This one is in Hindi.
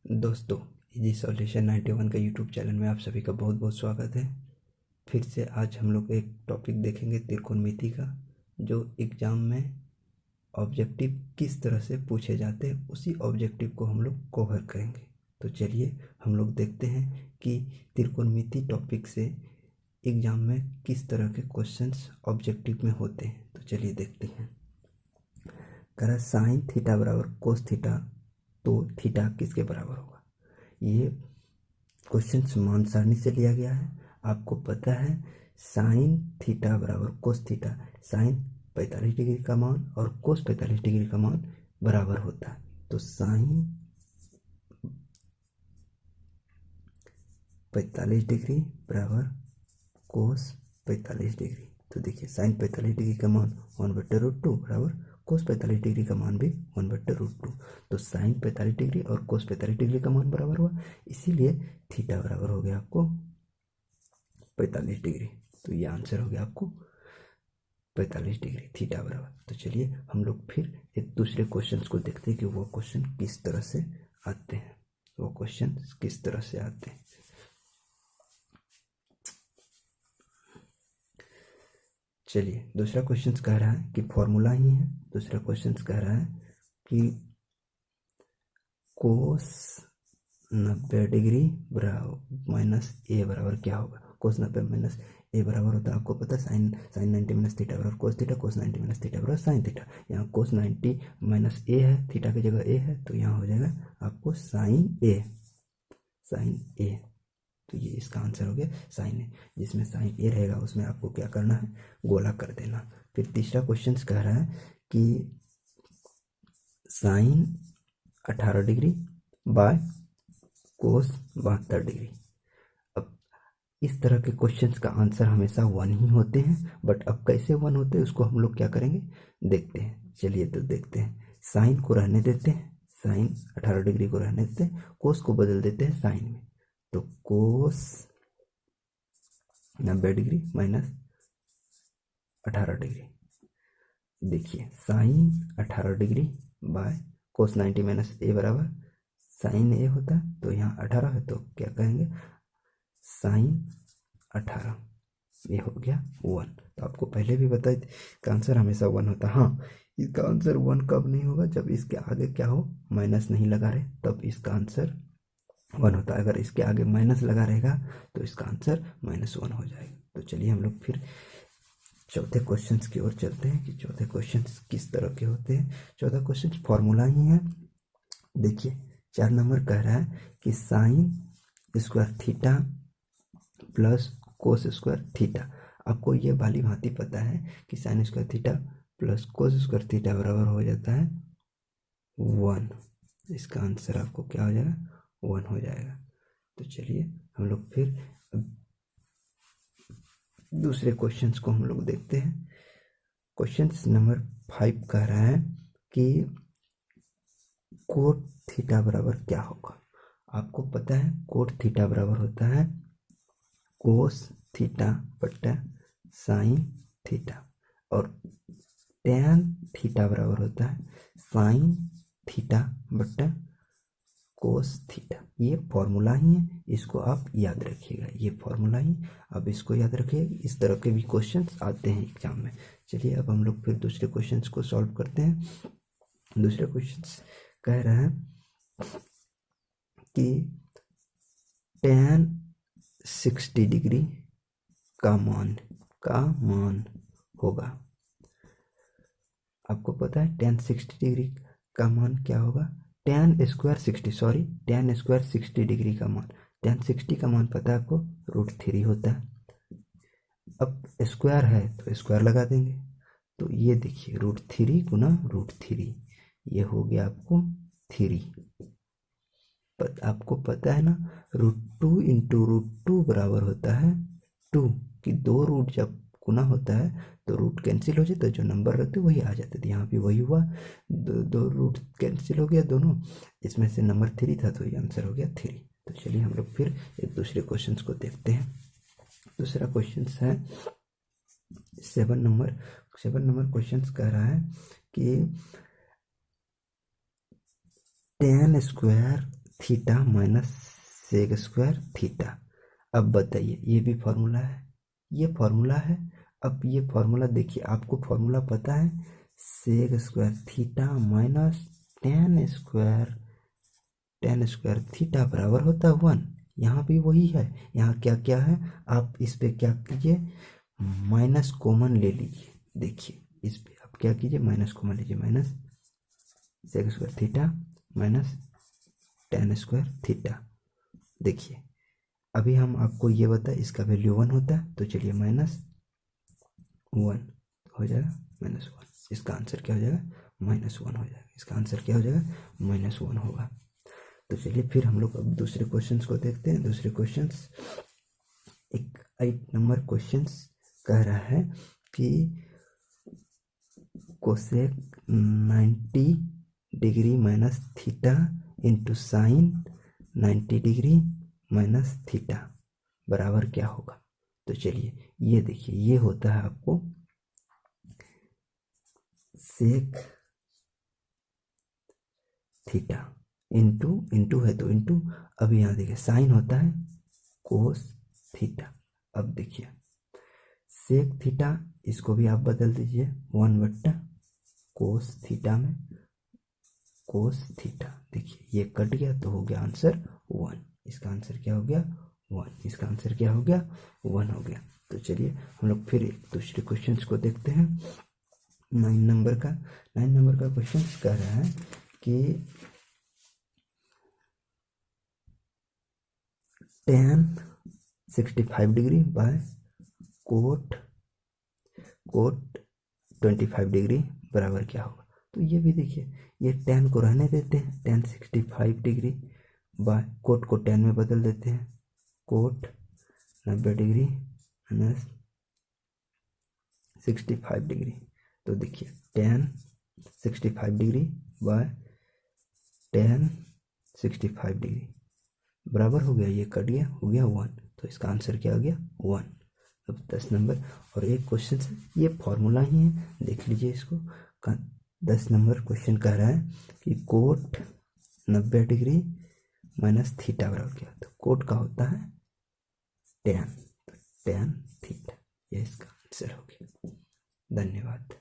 दोस्तों, इजी सॉल्यूशन 91 का यूट्यूब चैनल में आप सभी का बहुत बहुत स्वागत है। फिर से आज हम लोग एक टॉपिक देखेंगे त्रिकोणमिति का, जो एग्ज़ाम में ऑब्जेक्टिव किस तरह से पूछे जाते हैं उसी ऑब्जेक्टिव को हम लोग कवर करेंगे। तो चलिए हम लोग देखते हैं कि त्रिकोणमिति टॉपिक से एग्ज़ाम में किस तरह के क्वेश्चंस ऑब्जेक्टिव में होते हैं। तो चलिए देखते हैं। कह रहा साइन थीटा बराबर कोस थीटा, तो थीटा किसके बराबर होगा। ये क्वेश्चन मान सारणी से लिया गया है। आपको पता है साइन थीटा बराबर कोस थीटा, साइन 45 डिग्री का मान और कोस 45 डिग्री का मान बराबर होता है। तो साइन 45 डिग्री बराबर कोस 45 डिग्री। तो देखिए साइन 45 डिग्री का मान 1/√2 बराबर कोस 45 डिग्री का मान भी 1/√2। तो साइन 45 डिग्री और कोस 45 डिग्री का मान बराबर हुआ, इसीलिए थीटा बराबर हो गया आपको 45 डिग्री। तो ये आंसर हो गया आपको 45 डिग्री थीटा बराबर। तो चलिए हम लोग फिर एक दूसरे क्वेश्चन को देखते हैं कि वो क्वेश्चन किस तरह से आते हैं। वो क्वेश्चन किस तरह से आते हैं। चलिए दूसरा क्वेश्चन कह रहा है कि फॉर्मूला ही है। दूसरा क्वेश्चन कह रहा है कि कोस 90 डिग्री बराबर माइनस ए बराबर क्या होगा। कोस 90 माइनस ए बराबर होता है, आपको पता है साइन 90 माइनस थीटा बराबर कोस थीटा, कोस 90 माइनस थीटा बराबर साइन थीटा। यहाँ कोस 90 माइनस ए है, थीटा की जगह ए है, तो यहाँ हो जाएगा आपको साइन ए। तो ये इसका आंसर हो गया साइन ए। जिसमें साइन ए रहेगा उसमें आपको क्या करना है, गोला कर देना। फिर तीसरा क्वेश्चन कह रहा है कि sine 18 degree by cos 72 degree. अब इस तरह के क्वेश्चंस का आंसर हमेशा 1 ही होते हैं, बट अब कैसे 1 होते हैं उसको हम लोग क्या करेंगे देखते हैं। चलिए तो देखते हैं। साइन को रहने देते हैं, साइन 18 डिग्री को रहने देते हैं, कोस को बदल देते हैं साइन में। तो कोस 90 डिग्री माइनस 18 डिग्री। देखिए sine 18 degree by cos 90 minus A बराबर साइन ए होता है। तो यहाँ 18 है तो क्या कहेंगे साइन 18, ये हो गया 1। तो आपको पहले भी बताया इसका आंसर हमेशा 1 होता है। हाँ, इसका आंसर 1 कब नहीं होगा, जब इसके आगे क्या हो माइनस नहीं लगा रहे, तब इसका आंसर 1 होता है। अगर इसके आगे माइनस लगा रहेगा तो इसका आंसर -1 हो जाएगा। तो चलिए हम लोग फिर चौथे क्वेश्चन की ओर चलते हैं कि चौथे क्वेश्चन किस तरह के होते हैं। चौथा क्वेश्चन फॉर्मूला ही है। देखिए 4 नंबर कह रहा है कि sine square theta plus cos square theta. आपको ये वाली भांति पता है कि sine square theta plus cos square theta बराबर हो जाता है 1। इसका आंसर आपको क्या हो जाएगा 1 हो जाएगा। तो चलिए हम लोग फिर दूसरे क्वेश्चंस को हम लोग देखते हैं। क्वेश्चन नंबर 5 कह रहा है कि कोट थीटा बराबर क्या होगा। आपको पता है कोट थीटा बराबर होता है कोस थीटा बटा साइन थीटा, और टैन थीटा बराबर होता है साइन थीटा बटा कोस थीटा। ये फॉर्मूला ही है, इसको आप याद रखिएगा। ये फॉर्मूला ही अब इसको याद रखिएगा। इस तरह के भी क्वेश्चंस आते हैं एग्जाम में। चलिए अब हम लोग फिर दूसरे क्वेश्चंस को सॉल्व करते हैं। दूसरे क्वेश्चंस कह रहा है कि tan 60 डिग्री का मान होगा। आपको पता है tan 60 डिग्री का मान क्या होगा। tan स्क्वायर 60 डिग्री का मान, tan 60 का मान पता है आपको √3 होता है। अब स्क्वायर है तो स्क्वायर लगा देंगे। तो ये देखिए √3 गुना √3, ये हो गया आपको 3। आपको पता है ना √2 इंटू √2 बराबर होता है 2, कि 2 रूट जब गुना होता है तो रूट कैंसिल हो जाता है, तो जो नंबर रहते वही आ जाते थे। यहाँ भी वही हुआ, दो रूट कैंसिल हो गया दोनों, इसमें से नंबर 3 था तो ये आंसर हो गया 3। तो चलिए हम लोग फिर एक दूसरे क्वेश्चन को देखते हैं। दूसरा क्वेश्चन है 7 नंबर क्वेश्चन कह रहा है कि tan square theta minus sec square theta. अब बताइए, ये भी फॉर्मूला है, ये फॉर्मूला है। अब ये फॉर्मूला देखिए, आपको फॉर्मूला पता है, sec square theta minus tan square theta बराबर होता है 1। यहाँ भी वही है, यहाँ क्या क्या है, आप इस पे क्या कीजिए, माइनस कॉमन ले लीजिए। देखिए इस पे आप क्या कीजिए, माइनस कॉमन लीजिए, minus sec square theta minus tan square theta. देखिए अभी हम आपको ये बताए इसका वैल्यू 1 होता है, तो चलिए माइनस 1 हो जाएगा, माइनस 1। इसका आंसर क्या हो जाएगा, -1 हो जाएगा। इसका आंसर क्या हो जाएगा, -1 होगा। तो चलिए फिर हम लोग अब दूसरे क्वेश्चंस को देखते हैं। दूसरे क्वेश्चंस, एक 8 नंबर क्वेश्चंस कह रहा है कि cosec 90 degree minus theta into sine 90 degree minus theta बराबर क्या होगा। तो चलिए ये देखिए, ये होता है आपको सेक थीटा इंटू है तो इंटू, अब यहाँ देखिए साइन होता है कोस थीटा। अब देखिए सेक थीटा, इसको भी आप बदल दीजिए 1 कोस थीटा में कोस थीटा। देखिए ये कट गया तो हो गया आंसर 1। इसका आंसर क्या हो गया, 1। इसका आंसर क्या हो गया, 1 हो गया। तो चलिए हम लोग फिर दूसरे क्वेश्चंस को देखते हैं। 9 नंबर का क्वेश्चन कह रहा है कि tan 65 degree by cot 25 degree बराबर क्या होगा। तो ये भी देखिए, ये tan को रहने देते हैं, tan 65 डिग्री बाय कोट को tan में बदल देते हैं, कोट 90 डिग्री माइनस 65 डिग्री। तो देखिए tan 65 degree bye tan 65 degree बराबर हो गया, ये कट गया, हो गया 1। तो इसका आंसर क्या हो गया, 1। अब 10 नंबर और एक क्वेश्चन है, ये फॉर्मूला ही है, देख लीजिए इसको। 10 नंबर क्वेश्चन कह रहा है कि कोट 90 डिग्री माइनस थीटा बराबर क्या। तो कोट का होता है tan, तो tan थीटा, ये इसका आंसर हो गया। धन्यवाद।